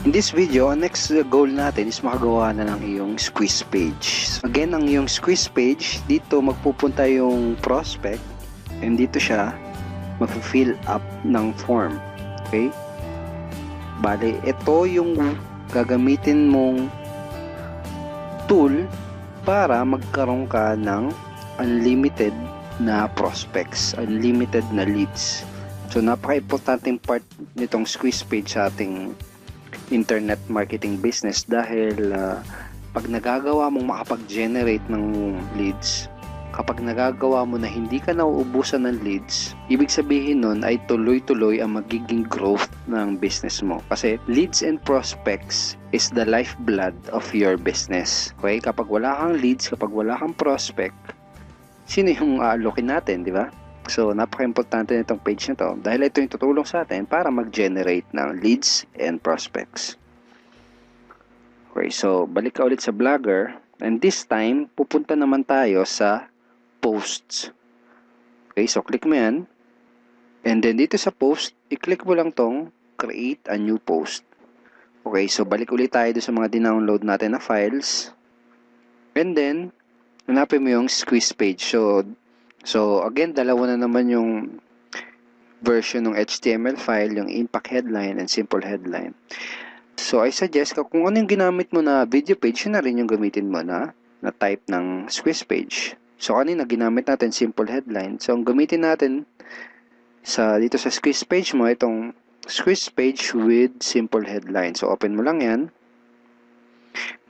In this video, ang next goal natin is makagawa na ng iyong squeeze page. So again, ang iyong squeeze page, dito magpupunta yung prospect and dito siya mag-fill up ng form. Okay? Bale, ito yung gagamitin mong tool para magkaroon ka ng unlimited na prospects, unlimited na leads. So napaka-importanting part nitong squeeze page sa ating internet marketing business dahil pag nagagawa mong makapag-generate ng leads, kapag nagagawa mo na hindi ka nauubusan ng leads, ibig sabihin nun ay tuloy-tuloy ang magiging growth ng business mo. Kasi leads and prospects is the lifeblood of your business. Okay? Kapag wala kang leads, kapag wala kang prospect, sino yung alokin natin, di ba? So, napaka-importante nitong page na to dahil ito yung tutulong sa atin para mag-generate ng leads and prospects. Okay, so balik ka ulit sa Blogger and this time, pupunta naman tayo sa posts. Okay, so click mo yan and then dito sa post, i-click mo lang tong create a new post. Okay, so balik ulit tayo sa mga dinownload natin na files and then, hanapin mo yung squeeze page. So again, dalawa na naman yung version ng HTML file, yung impact headline and simple headline. So I suggest kung ano yung ginamit mo na video page, yun na rin yung gamitin mo na type ng squeeze page. So kanina ginamit natin simple headline. So ang gamitin natin dito sa squeeze page mo, itong squeeze page with simple headline. So open mo lang yan.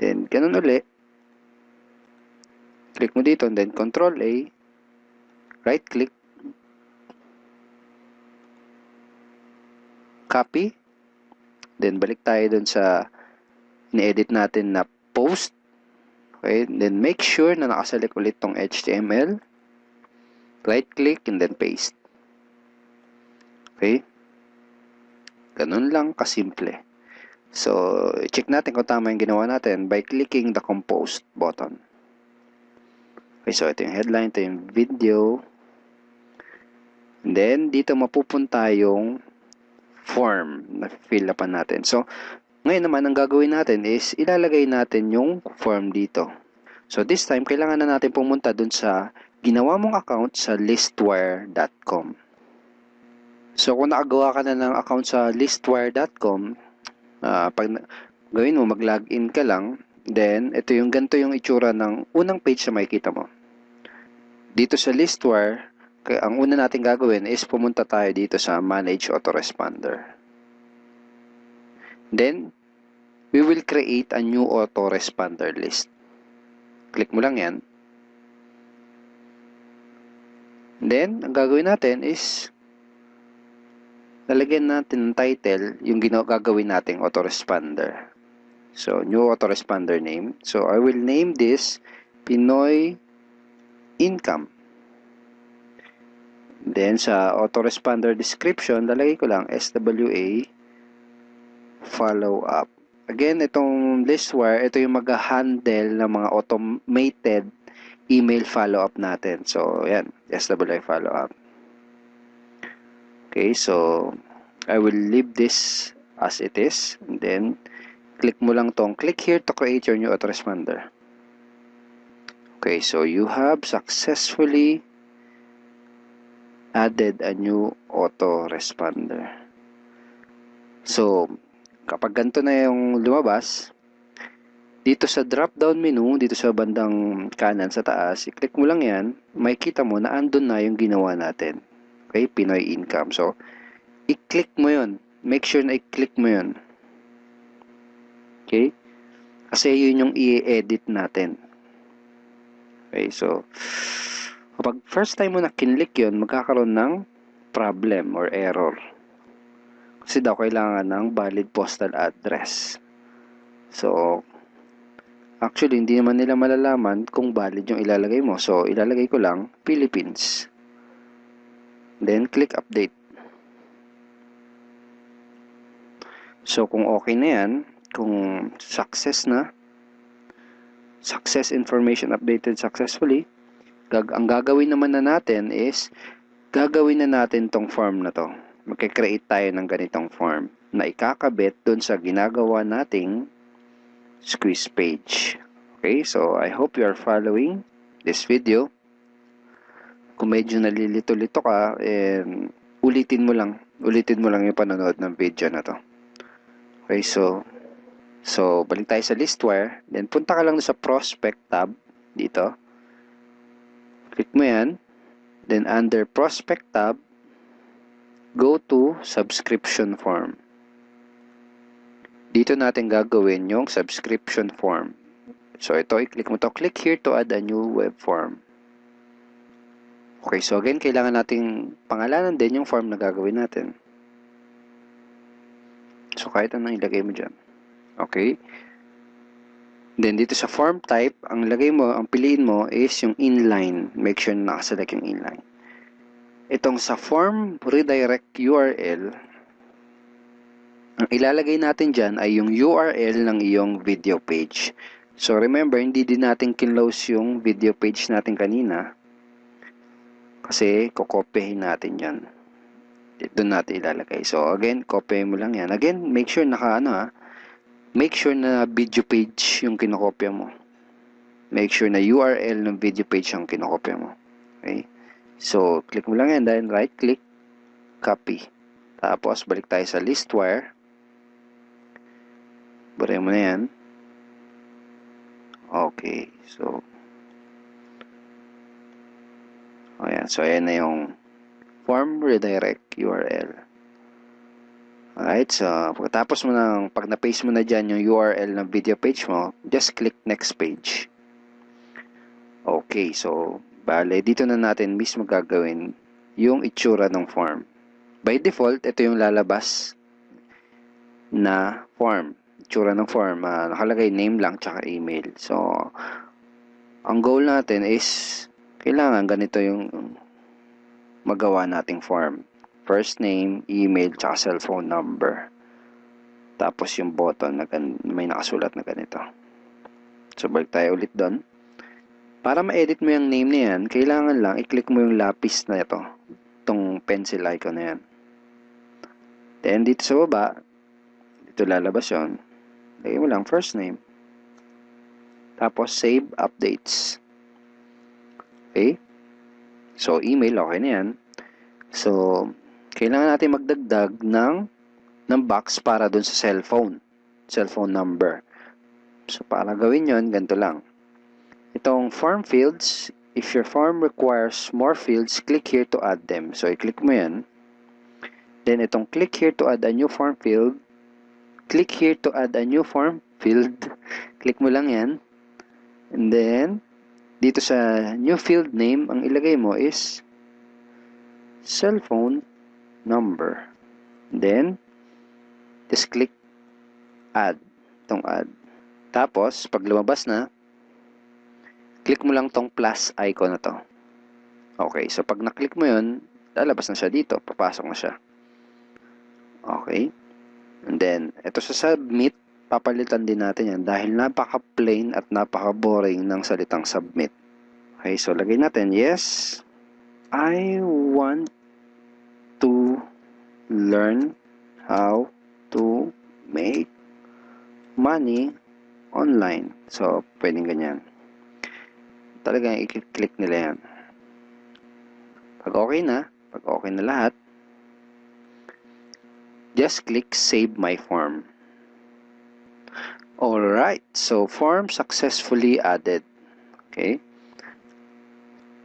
Then ganun ulit. Click mo dito and then Control A. Right click, copy, then balik tayo dun sa ni-edit natin na post. Okay, then make sure na nakaselect ulit tong HTML, right click and then paste. Okay, ganun lang kasimple. So check natin kung tama yung ginawa natin by clicking the compose button. Okay, so ito yung headline, ito yung video. And then, dito mapupunta yung form na fill upan natin. So, ngayon naman, ang gagawin natin is ilalagay natin yung form dito. So, this time, kailangan na natin pumunta dun sa ginawa mong account sa listwire.com. So, kung nakagawa ka na ng account sa listwire.com, pag gawin mo, mag-login ka lang, then, ito yung ganito yung itsura ng unang page na makikita mo. Dito sa Listwire, ang una natin gagawin is pumunta tayo dito sa Manage Autoresponder. Then, we will create a new autoresponder list. Click mo lang yan. Then, ang gagawin natin is lalagyan natin ng title yung gagawin nating autoresponder. So, new autoresponder name. So, I will name this Pinoy Income. Then, sa autoresponder description, lalagay ko lang SWA follow-up. Again, itong Listwire, ito yung mag-handle ng mga automated email follow-up natin. So, yan, SWA follow-up. Okay, so, I will leave this as it is. And then, click mo lang tong click here to create your new autoresponder. Okay, so you have successfully added a new autoresponder. So, kapag ganito na yung lumabas, dito sa drop-down menu, dito sa bandang kanan sa taas, i-click mo lang yan, makikita mo na andun na yung ginawa natin. Okay, Pinoy Income. So, i-click mo yun. Make sure na i-click mo yun. Okay? Kasi yun yung i-edit natin. Okay, so, kapag first time mo na kinlik yun, magkakaroon ng problem or error. Kasi daw kailangan ng valid postal address. So, actually, hindi naman nila malalaman kung valid yung ilalagay mo. So, ilalagay ko lang, Philippines. Then, click update. So, kung okay na yan, kung success information updated successfully, ang gagawin naman na natin is, gagawin na natin tong form na to. Magkikreate tayo ng ganitong form. na ikakabit dun sa ginagawa nating squeeze page. Okay, so I hope you are following this video. Kung medyo nalilito-lito ka, ulitin mo lang yung panonood ng video na to. Okay, so balik tayo sa listware, then punta ka lang sa prospect tab dito. Click mo yan, then under prospect tab, go to subscription form. Dito natin gagawin yung subscription form. So ito, i-click mo to. Click here to add a new web form. Okay, so again, kailangan nating pangalanan din yung form na gagawin natin. So kahit anong ilagay mo dyan. Okay. Then dito sa form type, ang piliin mo is yung inline. Make sure na nakaselect yung inline. Itong sa form redirect URL, ang ilalagay natin dyan ay yung URL ng iyong video page. So remember, hindi din natin kinlose yung video page natin kanina kasi kokopyahin natin yan. Doon natin ilalagay. So again, copy mo lang yan. Again, make sure make sure na video page yung kinokopya mo. Make sure na URL ng video page yung kinokopya mo. Okay? So, click mo lang yan. Then, right-click, copy. Tapos, balik tayo sa listwire. Buray mo na yan. Okay. So, ayan. So, ayan na yung form redirect URL. Alright, so pagkatapos mo pag na-paste mo na dyan yung URL ng video page mo, just click next page. Okay, so bale, dito na natin mismo gagawin yung itsura ng form. By default, ito yung lalabas na form. Itsura ng form, nakalagay name lang tsaka email. So, ang goal natin is, kailangan ganito yung magawa nating form. First name, email, tsaka cellphone number. Tapos yung button na may nakasulat na ganito. So, balik tayo ulit doon. Para ma-edit mo yung name na yan, kailangan lang i-click mo yung lapis na ito. Itong pencil icon na yan. Then, dito sa baba, dito lalabas yun. Lagay mo lang first name. Tapos, save updates. Okay? So, email, okay na yan. So, kailangan natin magdagdag ng box para dun sa cellphone number. So, para gawin yon, ganito lang. Itong form fields, if your form requires more fields, click here to add them. So, i-click mo yan. Then, itong click here to add a new form field. Click here to add a new form field. Click mo lang yan. And then, dito sa new field name, ang ilagay mo is cellphone number. Then, just click add. Itong add. Tapos, pag lumabas na, click mo lang tong plus icon na to. Okay, so pag na-click mo yun, lalabas na siya dito. Papasok na siya. Okay. And then, ito sa submit, papalitan din natin yan dahil napaka-plain at napaka-boring ng salitang submit. Okay, so lagay natin, yes, I want to learn how to make money online. So, pwedeng ganyan. Talagang i-click nila yan. Pag okay na lahat, just click Save My Form. Alright, so form successfully added. Okay?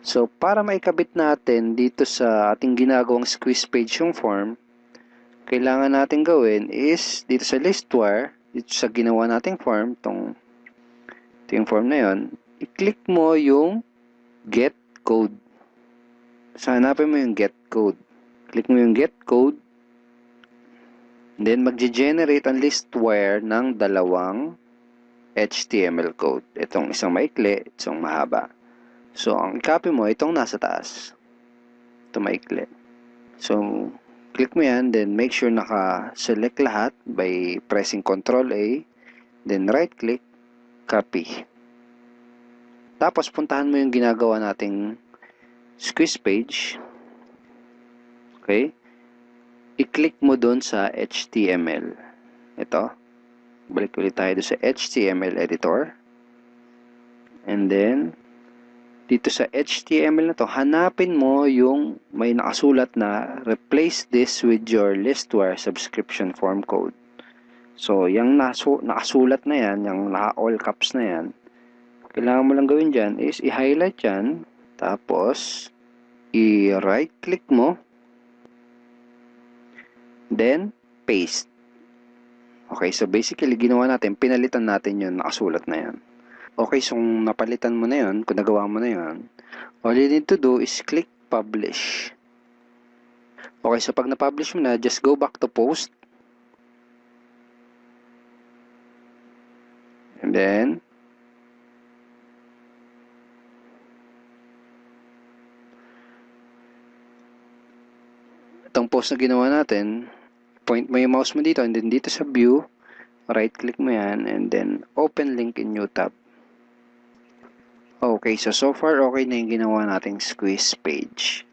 So, para maikabit natin dito sa ating ginagawang squeeze page yung form, kailangan natin gawin is dito sa listware, dito sa ginawa nating form, ito yung form na yun, i-click mo yung get code. So, hanapin mo yung get code. Click mo yung get code. Then, magge-generate ang listware ng dalawang HTML code. Itong isang maikli, itong mahaba. So, ang i-copy mo, itong nasa taas. Ito maikli. So, click mo yan, then make sure naka-select lahat by pressing Ctrl A, then right-click, copy. Tapos, puntahan mo yung ginagawa nating squeeze page. Okay? i-click mo doon sa HTML. Ito. Balik ulit tayo doon sa HTML editor. And then, dito sa HTML na to, hanapin mo yung may nakasulat na replace this with your Listware subscription form code. So, yung nakasulat na yan, yung naka-all caps na yan, kailangan mo lang gawin dyan is i-highlight yan, tapos i-right click mo, then paste. Okay, so basically ginawa natin, pinalitan natin yung nakasulat na yan. Okay, so kung napalitan mo na yun, kung nagawa mo na yun, all you need to do is click publish. Okay, so pag na-publish mo na, just go back to post. And then, itong post na ginawa natin, point mo yung mouse mo dito, and then dito sa view, right click mo yan, and then open link in new tab. Okay, so far okay na yung ginawa nating squeeze page.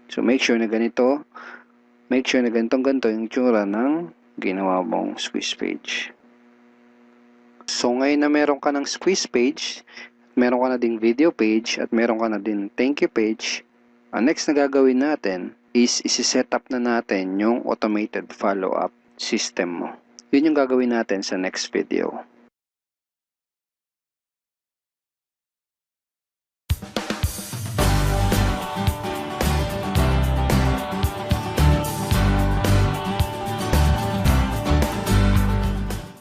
So make sure na ganito, make sure na ganito yung tsura ng ginawa mong squeeze page. So ngayon na meron ka ng squeeze page, meron ka na ding video page, at meron ka na din thank you page, ang next na gagawin natin is isi-set up na natin yung automated follow-up system mo. Yun yung gagawin natin sa next video.